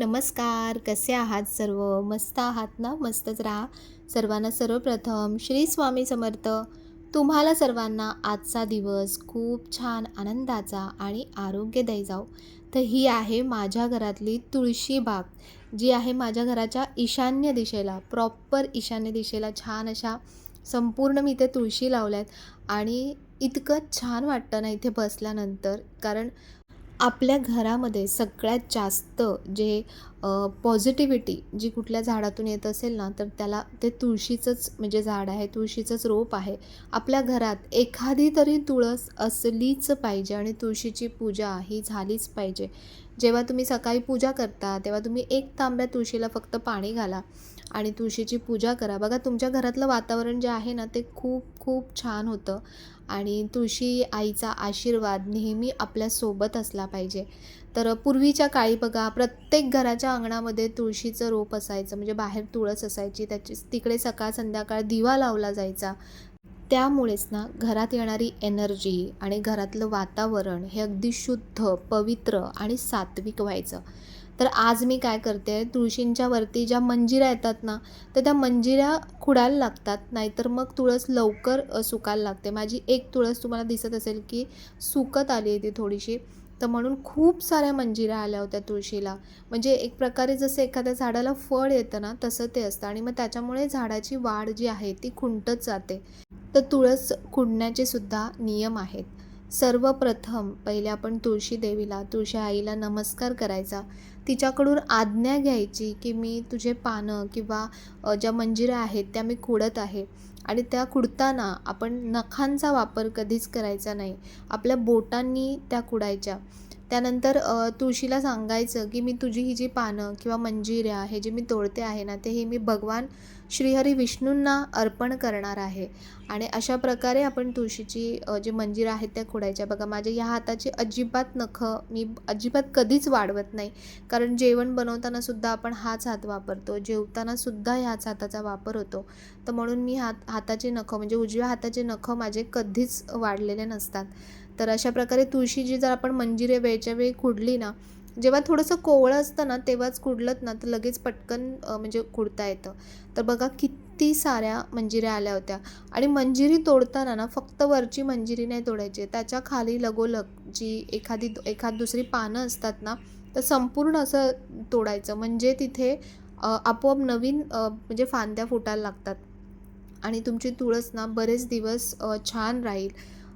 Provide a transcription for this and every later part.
नमस्कार. कसे आहात सर्व? मस्त आहात ना? मस्तच राहा. सर्वांना सर्वप्रथम श्री स्वामी समर्थ. तुम्हाला सर्वांना आजचा दिवस खूप छान आनंदाचा आणि आरोग्यदायी जाओ. तर ही आहे माझ्या घरातली तुळशी बाग, जी आहे माझ्या घराच्या ईशान्य दिशेला, प्रॉपर ईशान्य दिशेला छान अशा संपूर्ण मी इथे तुळशी लावल्यात आणि इतकं छान वाटतं ना इथे बसल्यानंतर. कारण आपल्या घरामध्ये सगळ्यात जास्त जे पॉझिटिव्हिटी जी कुठल्या झाडातून येत असेल ना, तर त्याला ते तुळशीचंच म्हणजे झाड आहे, तुळशीचंच रोप आहे. आपल्या घरात एखादी तरी तुळस असलीच पाहिजे आणि तुळशीची पूजा ही झालीच पाहिजे. जेव्हा तुम्ही सकाळी पूजा करता, तेव्हा तुम्ही 1 तांब्या तुळशीला फक्त पाणी घाला आणि तुळशीची पूजा करा. बघा तुमच्या घरातलं वातावरण जे आहे ना, ते खूप खूप छान होतं आणि तुळशी आईचा आशीर्वाद नेहमी आपल्यासोबत असला पाहिजे. तर पूर्वीच्या काळी बघा प्रत्येक घराच्या अंगणामध्ये तुळशीचं रोप असायचं, म्हणजे बाहेर तुळस असायची, त्याची तिकडे सकाळ संध्याकाळ दिवा लावला जायचा. त्यामुळेच ना घरात येणारी एनर्जी आणि घरातलं वातावरण हे अगदी शुद्ध, पवित्र आणि सात्विक व्हायचं. तर आज मी काय करते, तुळशींच्या वरती ज्या मंजिऱ्या येतात ना, तर त्या मंजिऱ्या खुडायला लागतात, नाहीतर मग तुळस लवकर सुकायला लागते. माझी एक तुळस तुम्हाला दिसत असेल की सुकत आली आहे ती थोडीशी. तर म्हणून खूप साऱ्या मंजिऱ्या आल्या होत्या तुळशीला. म्हणजे एक प्रकारे जसं एखाद्या झाडाला फळ येतं ना, तसं ते असतं आणि मग त्याच्यामुळे झाडाची वाढ जी आहे ती खुंटत जाते. तर तुळस खुडण्याचे सुद्धा नियम आहेत. सर्वप्रथम पहिले आपण तुळशी देवीला, तुळशी आईला नमस्कार करायचा. तिच्याकडून आज्ञा घ्यायची, की मी तुझे पानं किंवा ज्या मंजिऱ्या आहेत त्या मी खुडत आहे आणि त्या खुडताना आपण नखांचा वापर कधीच करायचा नाही. आपल्या बोटांनी त्या खुडायच्या. त्यानंतर तुळशीला सांगायचं, की मी तुझी ही जी पानं किंवा मंजिऱ्या हे जे मी तोडते आहे ना, ते हे मी भगवान श्रीहरी विष्णूंना अर्पण करणार आहे. आणि अशा प्रकारे आपण तुळशीची जी मंजिरं आहेत त्या खोडायच्या. बघा माझ्या या हाताची अजिबात नखं मी अजिबात कधीच वाढवत नाही. कारण जेवण बनवताना सुद्धा आपण हाच हात वापरतो, जेवताना सुद्धा ह्याच हाताचा वापर होतो. तर म्हणून मी हाताची नखं म्हणजे उजव्या हाताचे नखं माझे कधीच वाढलेले नसतात. तर अशा प्रकारे तुळशीची जर आपण मंजिरे वेळच्या वेळी खुडली ना, जेव्हा थोडंसं कोवळं असतं ना तेव्हाच खुडलत ना तर लगेच पटकन म्हणजे खुडता येतं. तर बघा किती साऱ्या मंजिऱ्या आल्या होत्या आणि मंजिरी तोडताना ना फक्त वरची मंजिरी नाही तोडायची, त्याच्या खाली लगोलग जी एखाद दुसरी पानं असतात ना, तर संपूर्ण असं तोडायचं. म्हणजे तिथे आपोआप नवीन म्हणजे फांद्या फुटायला लागतात आणि तुमची तुळस ना बरेच दिवस छान राहील,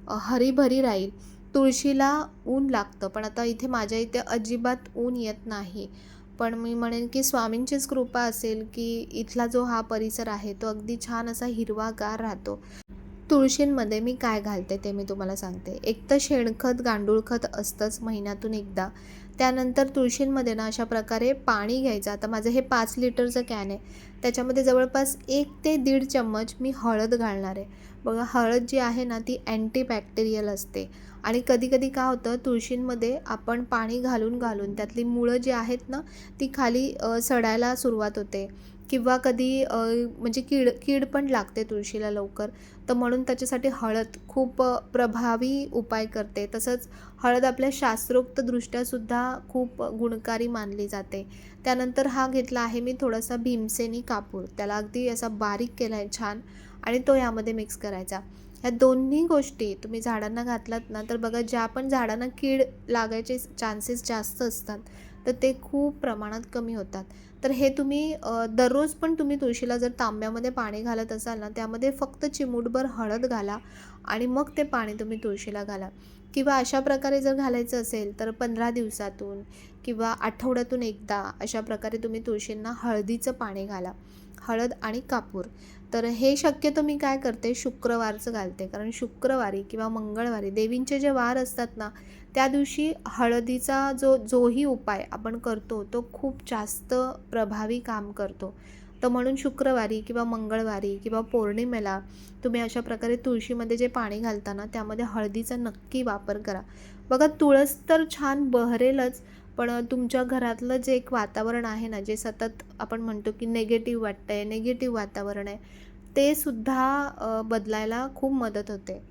हरीभरी राहील. तुळशीला ऊन लागतं, पण आता इथे माझ्या इथे अजिबात ऊन येत नाही. पण मी म्हणेन की स्वामींचीच कृपा असेल की इथला जो हा परिसर आहे तो अगदी छान असा हिरवागार राहतो. तुळशींमध्ये मी काय घालते ते मी तुम्हाला सांगते. एक तर शेणखत, गांडूळखत असतंच महिन्यातून एकदा. त्यानंतर तुळशींमध्ये ना अशा प्रकारे पाणी घ्यायचं. आता माझं हे 5 लिटरचं कॅन आहे. त्याच्यामध्ये जवळपास 1 ते 1.5 चम्मच मी हळद घालणार आहे. बघा हळद जी आहे ना ती अँटीबॅक्टेरियल असते आणि कधी-कधी काय होतं तुळशींमध्ये आपण पाणी घालून त्यातली मुळं जी आहेत ना ती खाली सडायला सुरुवात होते किंवा कधी म्हणजे कीड पण लागते तुळशीला लवकर. तर म्हणून त्याच्यासाठी हळद खूप प्रभावी उपाय करते. तसंच हळद आपल्या शास्त्रोक्तदृष्ट्यासुद्धा खूप गुणकारी मानली जाते. त्यानंतर हा घेतला आहे मी थोडासा भीमसेनी कापूर. त्याला अगदी असा बारीक केला आहे छान आणि तो यामध्ये मिक्स करायचा. ह्या दोन्ही गोष्टी तुम्ही झाडांना घातलात ना, तर बघा ज्या पण झाडांना कीड लागायचे चान्सेस जास्त असतात, तर ते खूप प्रमाणात कमी होतात. तर हे तुम्ही दररोज पण तुम्ही तुळशीला जर तांब्यामध्ये पाणी घालत असाल ना, त्यामध्ये फक्त चिमूटभर हळद घाला आणि मग ते पाणी तुम्ही तुळशीला घाला. किंवा अशा प्रकारे जर घालायचं असेल तर 15 दिवसातून किंवा आठवड्यातून एकदा अशा प्रकारे तुम्ही तुळशींना हळदीचं पाणी घाला. हळद आणि कापूर. तर हे शक्यतो मी काय करते शुक्रवारचं घालते. कारण शुक्रवारी किंवा मंगळवारी देवींचे जे वार असतात ना, त्या दिवशी हळदीचा जोही उपाय आपण करतो तो खूप जास्त प्रभावी काम करतो. तर म्हणून शुक्रवारी किंवा मंगळवारी किंवा पौर्णिमेला तुम्ही अशा प्रकारे तुळशीमध्ये जे पाणी घालता ना, त्यामध्ये हळदीचा नक्की वापर करा. बघा तुळस तर छान बहरेलच, पण तुमच्या घरातलं जे एक वातावरण आहे ना, जे सतत आपण म्हणतो की निगेटिव्ह वाटतंय, निगेटिव्ह वातावरण आहे, ते सुद्धा बदलायला खूप मदत होते.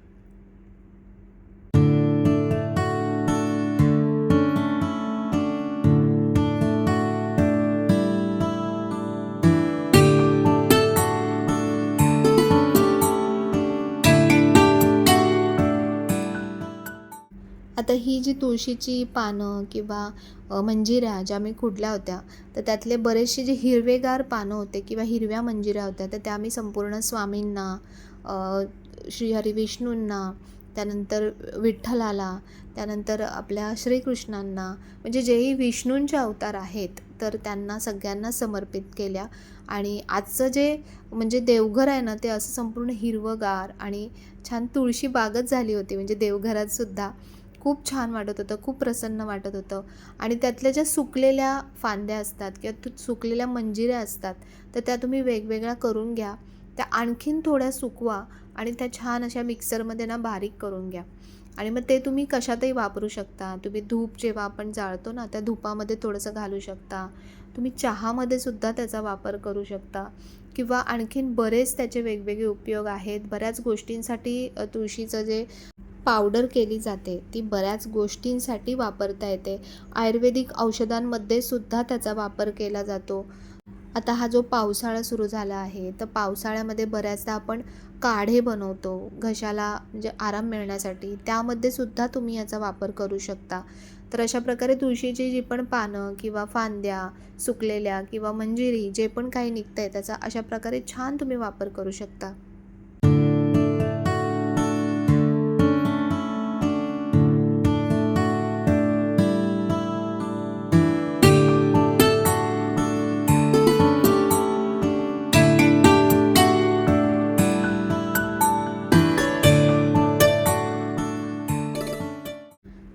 ही जी तुळशीची पानं किंवा मंजिऱ्या ज्या मी खुडल्या होत्या, तर त्यातले बरेचसे जे हिरवेगार पानं होते किंवा हिरव्या मंजिऱ्या होत्या, तर त्या मी संपूर्ण स्वामींना, श्री हरिविष्णूंना, त्यानंतर विठ्ठलाला, त्यानंतर आपल्या श्रीकृष्णांना, म्हणजे जेही विष्णूंचे अवतार आहेत तर त्यांना सगळ्यांना समर्पित केल्या. आणि आजचं जे म्हणजे देवघर आहे ना, ते असं संपूर्ण हिरवंगार आणि छान तुळशी बागच झाली होती. म्हणजे देवघरात सुद्धा खूप छान वाटत होतं, खूप प्रसन्न वाटत होतं. आणि त्यातल्या ज्या सुकलेल्या फांद्या असतात किंवा सुकलेल्या मंजिऱ्या असतात, तर त्या तुम्ही वेगवेगळ्या करून घ्या. त्या आणखीन थोड्या सुकवा आणि त्या छान अशा मिक्सरमध्ये ना बारीक करून घ्या. आणि मग ते तुम्ही कशातही वापरू शकता. तुम्ही धूप जेव्हा आपण जाळतो ना, त्या धुपामध्ये थोडंसं घालू शकता. तुम्ही चहामध्ये सुद्धा त्याचा वापर करू शकता किंवा आणखीन बरेच त्याचे वेगवेगळे उपयोग आहेत. बऱ्याच गोष्टींसाठी तुळशीचं जे पावडर केली जाते, ती बऱ्याच गोष्टींसाठी वापरता येते. आयुर्वेदिक औषधांमध्ये सुद्धा त्याचा वापर केला जातो. आता हा जो पावसाळा सुरू झाला आहे, तर पावसाळ्यामध्ये बऱ्याचदा आपण काढे बनवतो घशाला म्हणजे आराम मिळण्यासाठी. त्यामध्ये सुद्धा तुम्ही याचा वापर करू शकता. तर अशा प्रकारे तुळशीची जी पण पानं किंवा फांद्या सुकलेल्या किंवा मंजिरी जे पण काही निघतंय त्याचा अशा प्रकारे छान तुम्ही वापर करू शकता.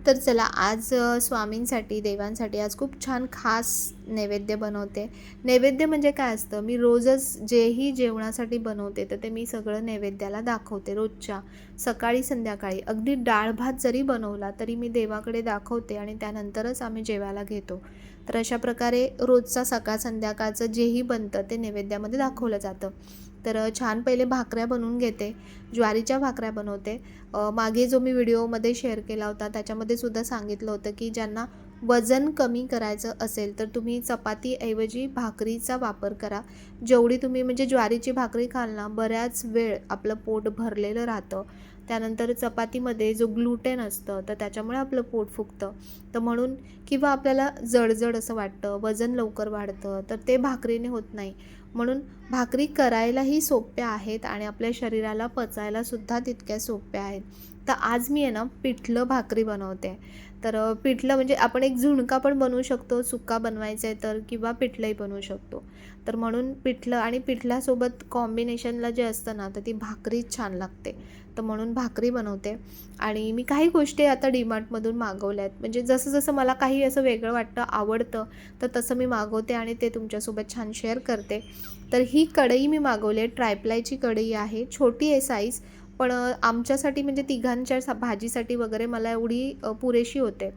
तर चला आज स्वामींसाठी, देवांसाठी आज खूप छान खास नैवेद्य बनवते. नैवेद्य म्हणजे काय असतं, मी रोजच जेही जेवणासाठी बनवते तर ते मी सगळं नैवेद्याला दाखवते रोजच्या. सकाळी संध्याकाळी अगदी डाळ भात जरी बनवला तरी मी देवाकडे दाखवते आणि त्यानंतरच आम्ही जेवायला घेतो. तर अशा प्रकारे रोजचा सकाळ संध्याकाळचं जेही बनतं ते नैवेद्यामध्ये दाखवलं जातं. तर छान पहिले भाकऱ्या बनवून घेते. ज्वारीच्या भाकऱ्या बनवते. मागे जो मी व्हिडिओमध्ये शेअर केला होता त्याच्यामध्ये सुद्धा सांगितलं होतं की ज्यांना वजन कमी करायचं असेल तर तुम्ही चपातीऐवजी भाकरीचा वापर करा. जेवढी तुम्ही म्हणजे ज्वारीची भाकरी खाल ना, बऱ्याच वेळ आपलं पोट भरलेलं राहतं. त्यानंतर चपातीमध्ये जो ग्लुटेन असतं तर त्याच्यामुळे आपलं पोट फुगतं. तर म्हणून किंवा आपल्याला जडजड असं वाटतं, वजन लवकर वाढतं, तर ते भाकरीने होत नाही. म्हणून भाकरी करायलाही सोप्या आहेत आणि आपल्या शरीराला पचायलासुद्धा तितक्या सोप्या आहेत. तर आज मी आहे ना पिठलं भाकरी बनवते. तर पिठलं म्हणजे आपण एक झुणका पण बनवू शकतो, सुक्का बनवायचा आहे तर, किंवा पिठलंही बनवू शकतो. तर म्हणून पिठलं आणि पिठल्यासोबत कॉम्बिनेशनला जे असतं ना, तर ती भाकरीच छान लागते. तर म्हणून भाकरी बनवते. आणि मी काही गोष्टी आता डीमार्टमधून मागवल्या आहेत. म्हणजे जसं जसं मला काही असं वेगळं वाटतं, आवडतं, तर तसं मी मागवते आणि ते तुमच्यासोबत छान शेअर करते. तर ही कढई मी मागवली आहे, ट्रायप्लायची कढई आहे. छोटी आहे साईज, पण आमच्यासाठी म्हणजे तिघांच्या भाजीसाठी वगैरे मला एवढी पुरेशी होते.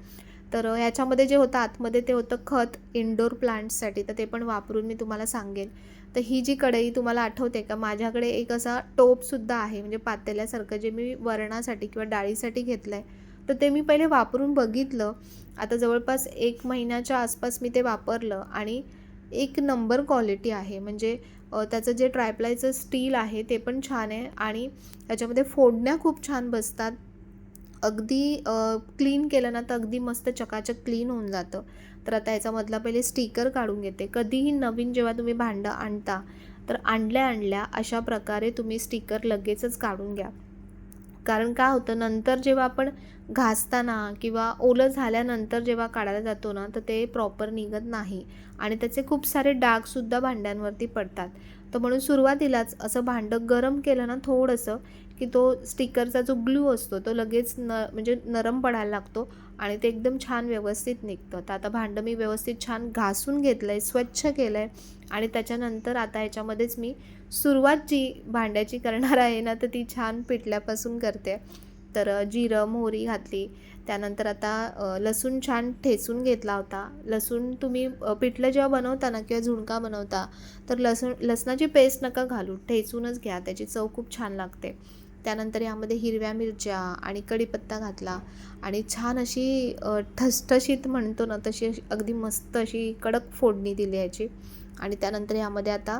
तर ह्याच्यामध्ये जे होतं आतमध्ये ते होतं खत इंडोर प्लांट्ससाठी, तर ते पण वापरून मी तुम्हाला सांगेन. तर ही जी कढई तुम्हाला आठवते का, माझ्याकडे एक असा टोपसुद्धा आहे म्हणजे पातेल्यासारखं, जे मी वरणासाठी किंवा डाळीसाठी घेतलं आहे. तर ते मी पहिले वापरून बघितलं. आता जवळपास 1 महिन्याच्या आसपास मी ते वापरलं आणि एक नंबर क्वालिटी आहे. म्हणजे त्याचं जे ट्रायप्लायचं स्टील आहे ते पण छान आहे आणि त्याच्यामध्ये फोडण्या खूप छान बसतात. अगदी क्लीन केलं ना तर अगदी मस्त चकाचक क्लीन होऊन जातं. तर आता याच्यामधला पहिले स्टिकर काढून घेते. कधीही नवीन जेव्हा तुम्ही भांडं आणता, तर आणल्या अशा प्रकारे तुम्ही स्टिकर लगेचच काढून घ्या. कारण काय होतं, नंतर जेव्हा आपण घासताना किंवा ओलं झाल्यानंतर जेव्हा काढायला जातो ना, तर ते प्रॉपर निघत नाही आणि त्याचे खूप सारे डागसुद्धा भांड्यांवरती पडतात. तर म्हणून सुरुवातीलाच असं भांडं गरम केलं ना थोडंसं, की तो स्टिकरचा जो ग्लू असतो तो लगेच म्हणजे नरम पडायला लागतो आणि ते एकदम छान व्यवस्थित निघतं. तर आता भांडं मी व्यवस्थित छान घासून घेतलं आहे, स्वच्छ केलं आहे आणि त्याच्यानंतर आता याच्यामध्येच मी सुरुवात जी भांड्याची करणार आहे ना, तर ती छान पिठल्यापासून करते. तर जिरं, मोहरी घातली. त्यानंतर आता लसूण छान ठेचून घेतला होता. लसूण तुम्ही पिठलं जेव्हा बनवता ना किंवा झुणका बनवता, तर लसणाची पेस्ट नका घालू, ठेचूनच घ्या. त्याची चव खूप छान लागते. त्यानंतर यामध्ये हिरव्या मिरच्या आणि कढीपत्ता घातला आणि छान अशी ठसठशीत म्हणतो ना, तशी अगदी मस्त अशी कडक फोडणी दिली याची. आणि त्यानंतर यामध्ये आता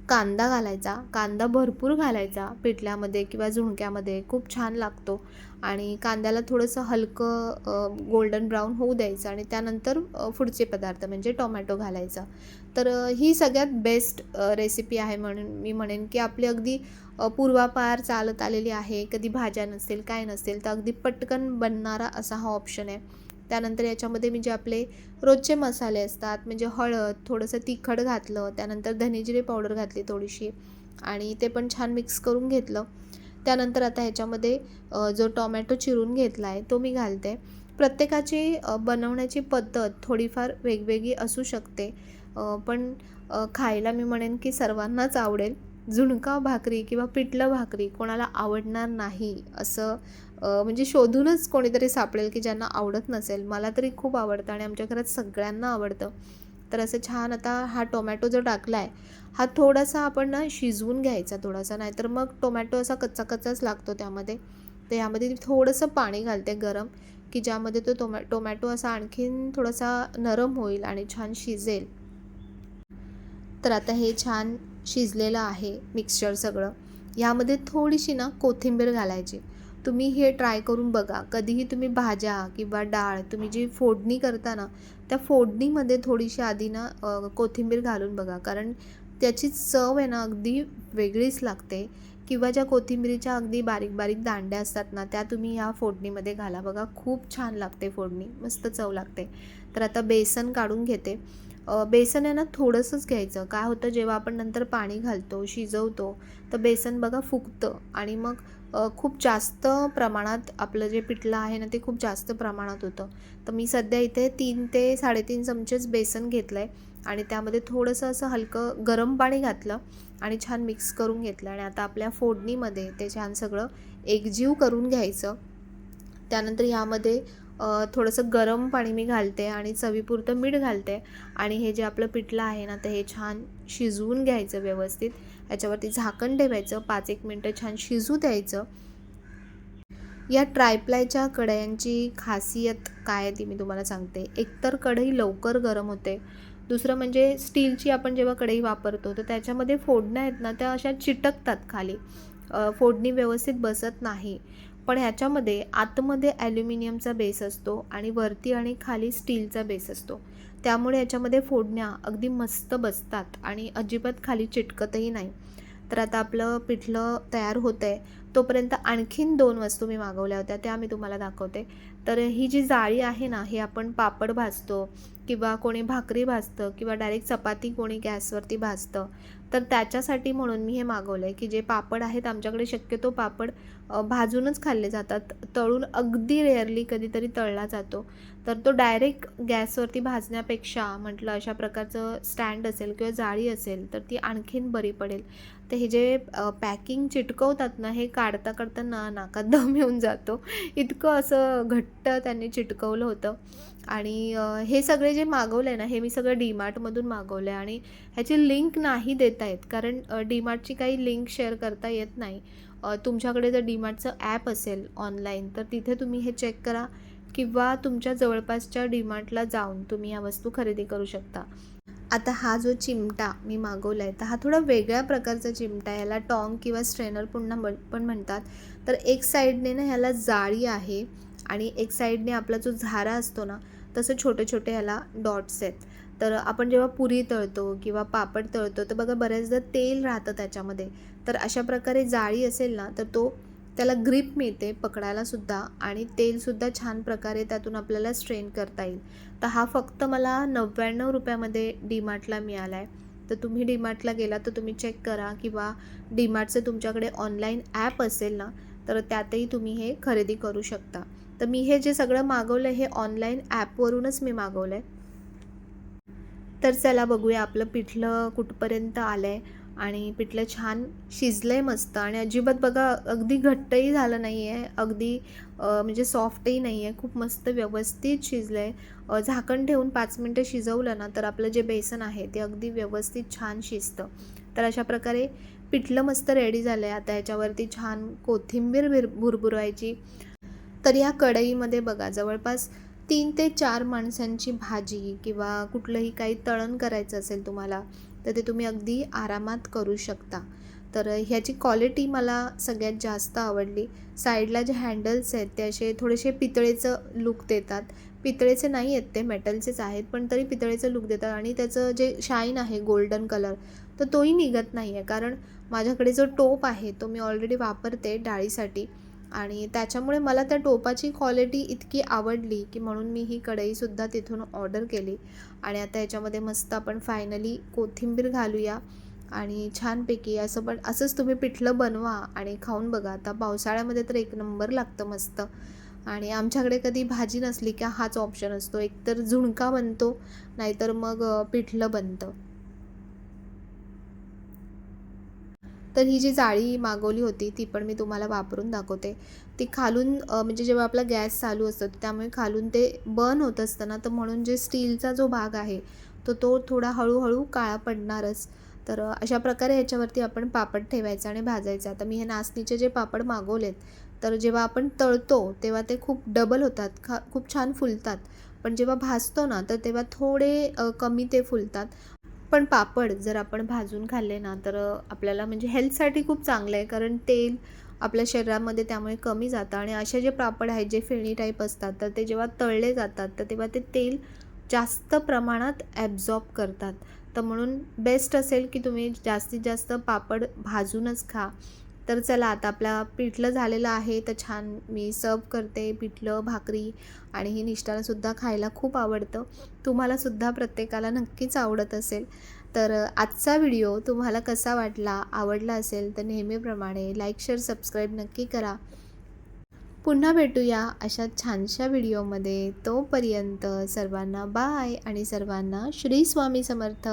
कांदा घालायचा, कांदा भरपूर घालायचा पिठल्यामध्ये किंवा झुणक्यामध्ये, खूप छान लागतो. आणि कांद्याला थोडंसं हलकं गोल्डन ब्राऊन होऊ द्यायचं आणि त्यानंतर पुढचे पदार्थ म्हणजे टोमॅटो घालायचा. तर ही सगळ्यात बेस्ट रेसिपी आहे म्हणून मी म्हणेन, की आपली अगदी पूर्वापार चालत आलेली आहे. कधी भाज्या नसतील, काय नसतील, तर अगदी पटकन बनणारा असा हा ऑप्शन आहे. त्यानंतर याच्यामध्ये मी जे आपले रोजचे मसाले असतात म्हणजे हळद, थोडंसं तिखट घातलं, त्यानंतर धने पावडर घातली थोडीशी आणि ते पण छान मिक्स करून घेतलं. त्यानंतर आता ह्याच्यामध्ये जो टोमॅटो चिरून घेतला आहे तो मी घालते. प्रत्येकाची बनवण्याची पद्धत थोडीफार वेगवेगळी असू शकते, पण खायला मी म्हणेन की सर्वांनाच आवडेल. झुणका भाकरी किंवा पिठलं भाकरी कोणाला आवडणार नाही असं म्हणजे शोधूनच कोणीतरी सापडेल की ज्यांना आवडत नसेल. मला तरी खूप आवडतं आणि आमच्या घरात सगळ्यांना आवडतं. तर असं छान आता हा टोमॅटो जो टाकला आहे, हा थोडासा आपण ना शिजवून घ्यायचा थोडासा, नाहीतर मग टोमॅटो असा कच्चा-कच्चाच लागतो त्यामध्ये. तर यामध्ये थोडंसं पाणी घालते गरम, की ज्यामध्ये तो टोमॅटो असा आणखीन थोडासा नरम होईल आणि छान शिजेल. तर आता हे छान शिजलेलं आहे मिक्सचर सगळं. यामध्ये थोडीशी ना कोथिंबीर घालायची. तुम्ही हे ट्राय करून बघा. कधीही तुम्ही भाज्या किंवा डाळ तुम्ही जी फोडणी करता ना, त्या फोडणीमध्ये थोडीशी आधी ना कोथिंबीर घालून बघा. कारण त्याची चव आहे ना अगदी वेगळीच लागते. किंवा ज्या कोथिंबीरीच्या अगदी बारीक-बारीक दांड्या असतात ना, त्या तुम्ही ह्या फोडणीमध्ये घाला बघा. खूप छान लागते फोडणी, मस्त चव लागते. तर आता बेसन काढून घेते. बेसन आहे ना थोडंसंच घ्यायचं. काय होतं जेव्हा आपण नंतर पाणी घालतो, शिजवतो, तर बेसन बघा फुगतं आणि मग खूप जास्त प्रमाणात आपलं जे पिठलं आहे ना, ते खूप जास्त प्रमाणात होतं. तर मी सध्या इथे 3 ते 3.5 चमचेच बेसन घेतलं आहे आणि त्यामध्ये थोडंसं असं हलकं गरम पाणी घातलं आणि छान मिक्स करून घेतलं आणि आता आपल्या फोडणीमध्ये ते छान सगळं एकजीव करून घ्यायचं. त्यानंतर ह्यामध्ये थोडंसं गरम पाणी मी घालते आणि चवीपुरतं मीठ घालते आणि हे जे आपलं पिठलं आहे ना, तर हे छान शिजवून घ्यायचं व्यवस्थित. ह्याच्यावरती झाकण ठेवायचं, 5-1 मिनटं छान शिजू द्यायचं. या ट्रायप्लायच्या कढयांची खासियत काय आहे ती मी तुम्हाला सांगते. एकतर कढई लवकर गरम होते. दुसरं म्हणजे स्टीलची आपण जेव्हा कढई वापरतो, तर त्याच्यामध्ये फोडण्या आहेत ना, त्या अशा चिटकतात खाली. फोडणी व्यवस्थित बसत नाही. पण ह्याच्यामध्ये आतमध्ये ॲल्युमिनियमचा बेस असतो आणि वरती आणि खाली स्टीलचा बेस असतो. त्यामुळे याच्यामध्ये फोडण्या अगदी मस्त बसतात आणि अजिबात खाली चिटकतही नाही. तर आता आपलं पिठलं तयार होतं आहे. तोपर्यंत आणखीन 2 वस्तू मी मागवल्या होत्या, त्या मी तुम्हाला दाखवते. तर ही जी जाळी आहे ना, हे आपण पापड भाजतो किंवा कोणी भाकरी भाजतं किंवा डायरेक्ट चपाती कोणी गॅसवरती भाजतं. तर त्याच्यासाठी म्हणून मी हे मागवलं आहे, की जे पापड आहेत आमच्याकडे शक्यतो पापड भाजूनच खाल्ले जातात. तळून अगदी रेअरली कधीतरी तळला जातो. तर तो डायरेक्ट गॅसवरती भाजण्यापेक्षा म्हटलं अशा प्रकारचं स्टँड असेल किंवा जाळी असेल, तर ती आणखीन बरी पडेल. तर हे जे पॅकिंग चिटकवतात ना, हे काढता ना नाकात दम येऊन जातो. इतकं असं घट्ट त्यांनी चिटकवलं होतं आणि हे सगळे जे मागवलं आहे ना, हे मी सगळं DMartमधून मागवलं आहे आणि ह्याची लिंक नाही देता येत कारण DMartची काही लिंक शेअर करता येत नाही. तुमच्याकडे जर DMartचं ॲप असेल ऑनलाईन, तर तिथे तुम्ही हे चेक करा किंवा तुमच्या जवळपासच्या DMartला जाऊन तुम्ही ह्या वस्तू खरेदी करू शकता. आता हा जो चिमटा मी मागवला आहे, तर हा थोडा वेगळ्या प्रकारचा चिमटा आहे. याला टॉंग किंवा स्ट्रेनर पण म्हणतात. तर एक साईडने ना ह्याला जाळी आहे आणि एक साईडने आपला जो झारा असतो ना, तसं छोटे-छोटे ह्याला डॉट्स आहेत. तर आपण जेव्हा पुरी तळतो किंवा पापड तळतो, तर बघा बऱ्याचदा तेल राहतं त्याच्यामध्ये. तर अशा प्रकारे जाळी असेल ना, तर त्याला ग्रिप मिळते पकडायलासुद्धा आणि तेलसुद्धा छान प्रकारे त्यातून आपल्याला स्ट्रेन करता येईल. तर हा फक्त मला ₹99 DMartला मिळाला आहे. तर तुम्ही DMartला गेलात तर तुम्ही चेक करा किंवा DMartचं तुमच्याकडे ऑनलाईन ॲप असेल ना, तर त्यातही तुम्ही हे खरेदी करू शकता. तर मी हे जे सगळं मागवलं आहे हे ऑनलाईन ॲपवरूनच मी मागवलं आहे. तर चला बघूया आपलं पिठलं कुठपर्यंत आलं आहे आणि पिठलं छान शिजलं आहे मस्त आणि अजिबात बघा अगदी घट्टही झालं नाही आहे, अगदी म्हणजे सॉफ्टही नाही आहे, खूप मस्त व्यवस्थित शिजलं आहे. झाकण ठेवून 5 मिनटं शिजवलं ना तर आपलं जे बेसन आहे ते अगदी व्यवस्थित छान शिजतं. तर अशा प्रकारे पिठलं मस्त रेडी झालं आहे. आता याच्यावरती छान कोथिंबीर भुरभुरायची. तर या कढईमध्ये बघा जवळपास 3 ते 4 माणसांची भाजी किंवा कुठलंही काही तळण करायचं असेल तुम्हाला, तर ते तुम्ही अगदी आरामात करू शकता. तर ह्याची क्वालिटी मला सगळ्यात जास्त आवडली. साईडला जे हँडल्स आहेत ते असे थोडेसे पितळेचं लूक देतात. पितळेचे नाही आहेत ते, मेटलचेच आहेत, पण तरी पितळेचं लूक देतात आणि त्याचं जे शाईन आहे गोल्डन कलर, तर तोही निघत नाही आहे. कारण माझ्याकडे जो टोप आहे तो मी ऑलरेडी वापरते डाळीसाठी आणि त्याच्यामुळे मला त्या टोपाची क्वालिटी इतकी आवडली की म्हणून मी ही कढईसुद्धा तिथून ऑर्डर केली. आणि आता याच्यामध्ये मस्त आपण फायनली कोथिंबीर घालूया आणि छानपैकी असं पण असंच तुम्ही पिठलं बनवा आणि खाऊन बघा. आता पावसाळ्यामध्ये तर एक नंबर लागतं मस्त. आणि आमच्याकडे कधी भाजी नसली की हाच ऑप्शन असतो, एकतर झुणका बनतो नाहीतर मग पिठलं बनतं. तर ही जी जाळी मागवली होती ती पण मी तुम्हाला वापरून दाखवते. ती खालून म्हणजे जेव्हा आपला गॅस चालू असतो त्यामुळे खालून ते बर्न होत असतं ना, तर म्हणून जे स्टीलचा जो भाग आहे तो थोडा हळूहळू काळा पडणारच. तर अशा प्रकारे ह्याच्यावरती आपण पापड ठेवायचा आणि भाजायचा. आता मी हे नाचणीचे जे पापड मागवलेत, तर जेव्हा आपण तळतो तेव्हा ते खूप डबल होतात, खूप छान फुलतात. पण जेव्हा भाजतो ना तर तेव्हा थोडे कमी ते फुलतात. पण पापड जर आपण भाजून खाल्ले ना तर आपल्याला म्हणजे हेल्थसाठी खूप चांगलं आहे, कारण तेल आपल्या शरीरामध्ये त्यामुळे कमी जातं. आणि असे जे पापड आहेत जे फेणी टाईप असतात तर ते जेव्हा तळले जातात तर तेव्हा ते तेल जास्त प्रमाणात ॲब्झॉर्ब करतात. तर म्हणून बेस्ट असेल की तुम्ही जास्तीत जास्त पापड भाजूनच खा. तर चला आता आपला पिठलं झालेलं आहे, तर छान मी सर्व करते पिठलं भाकरी. आणि ही निष्ठालासुद्धा खायला खूप आवडतं. तुम्हालासुद्धा प्रत्येकाला नक्कीच आवडत असेल. तर आजचा व्हिडिओ तुम्हाला कसा वाटला? आवडला असेल तर नेहमीप्रमाणे लाईक, शेअर, सबस्क्राईब नक्की करा. पुन्हा भेटूया अशा छानशा व्हिडिओमध्ये. तोपर्यंत सर्वांना बाय आणि सर्वांना श्री स्वामी समर्थ.